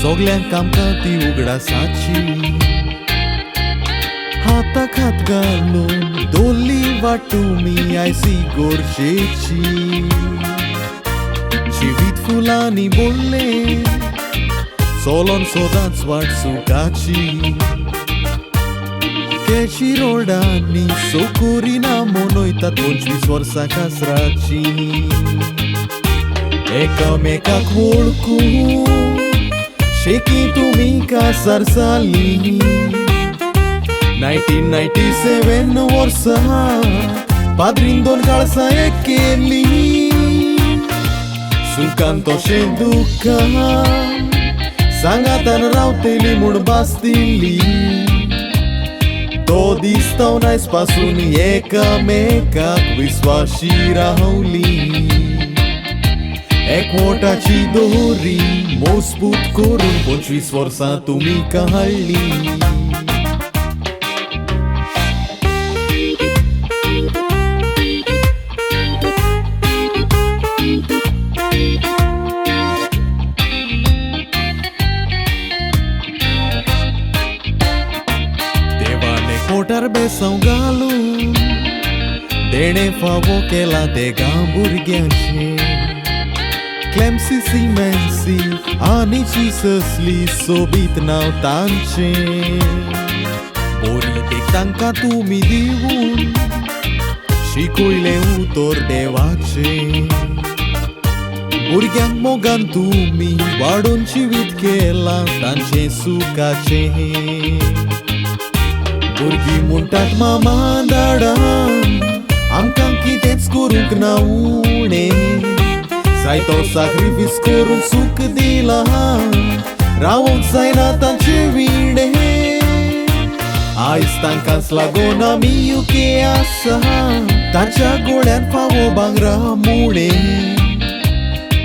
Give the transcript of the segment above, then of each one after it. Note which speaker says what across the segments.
Speaker 1: सगळ्यांक आमकां ती उगडासाची हाताक हात घालून दोल्ली वाटुमी आयसी गोरशेची जिवीत फुलांनी बोल्ले सोलोन सोदांच वाट सुखाची केशी रोडांनी सोकोरीना मनयतात 25 वर्सां कासराची एकामेकाक वळखून शेकी तुमी कासार जाली 1997 वर्सा पाद्रीन 2 काळसां एक केली सुखान तोशें दुखान सांगातान रावतेली म्हूण बास्तिल्ली तो दिसता नायस पासून एकामेकाक विस्वाशी रावली एकवटाची दोरी मजबूत करून 25 वर्सां तुमी काडली पोटार बेसांव घालून देणे फावो केला देगा भुरग्यांचे क्लेम्सी सिमेन्सी आनी चिससली सोबीत नांव तांचें बरी देख तांकां तुमी दिवून शिकयलें उतर देवाचें भुरग्यांक मोगान तुमी वाडोवन जिवीत केलां तांचें सुखाचें भुरगीं म्हणटात मामा दाडान आमकां कितेंच करूंक ना उणें जायतो सॅक्रिफायस करून सूख दिलां रावूंक जायना तांचे विणें आयज तांकांच लागून आमी UK आसा तांच्या गोड्यान फावो भांगरा मुणें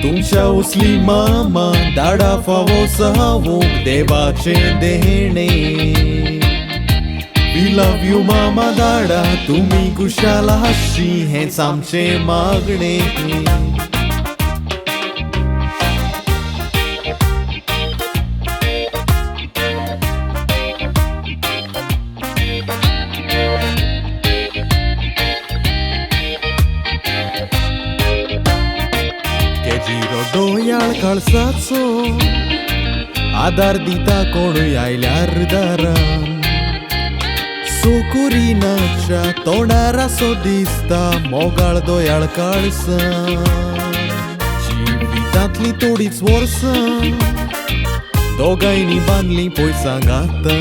Speaker 1: तुमच्या उसली मामा दाडा फावो सावूंक देवाचें देणें We love you मामा दाडा तुमी कुशाल हाशी हेंच आमचें मागणें केजीरो दोयाळ काळसाचो आदार दिता कोणूय आयल्यार दारान सोकोरीनाच्या तोंडार असो दिसता मोगाळ दोयाळ काळसां जिवितांतली थोडीच वर्सां दोगांयनी बांदली पयसां घाता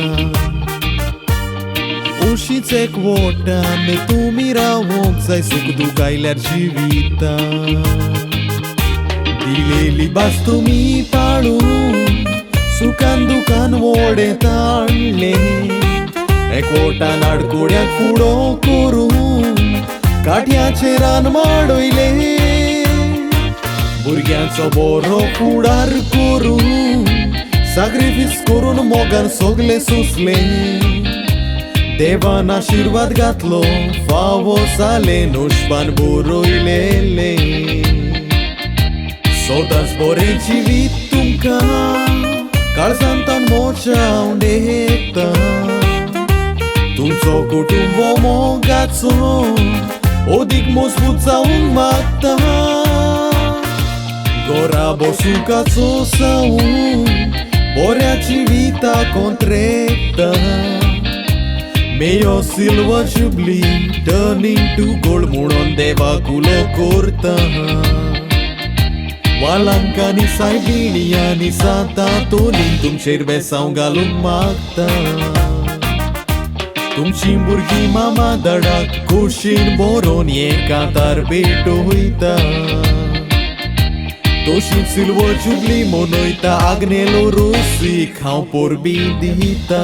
Speaker 1: अशीच एकवटान तुमी रावूंक जाय सूख दूख आयल्यार जिवितां दिलेली भास तुमी पाळून सुखान दुखान वोडे ताणलें एकवटान आडकुड्याक फुडो करून काठ्याचेर रान माडयले भुरग्यांचो बरो फुडार करून सॅक्रिफायस करून मोगान सगळे सुसले देवान आशिर्वाद घातलो फावो जाले नोशपान बरयलेले सोदांच बरें जिवीत तुमकां काळजांतान मोचाव देता तुमचो कुटुंब मोगाचो ओदीक मजबूत जावंक मागता घरा बसुकाचो जावून बऱ्या जिविता कोंत्रेता May your silver jubilee turn into gold म्हणून देवाक उलो करता वालांकांनी सायबिणियांनी साता तोलीन तुमचेर बेसांव घालूंक मागता तुमची भुरगीं मामा दाडाक खोशेन बरोवन एकांतार भेटयता तशीच सिल्वर जुबली मनयता आग्नेलो रोसीक हांव पोरबी दिता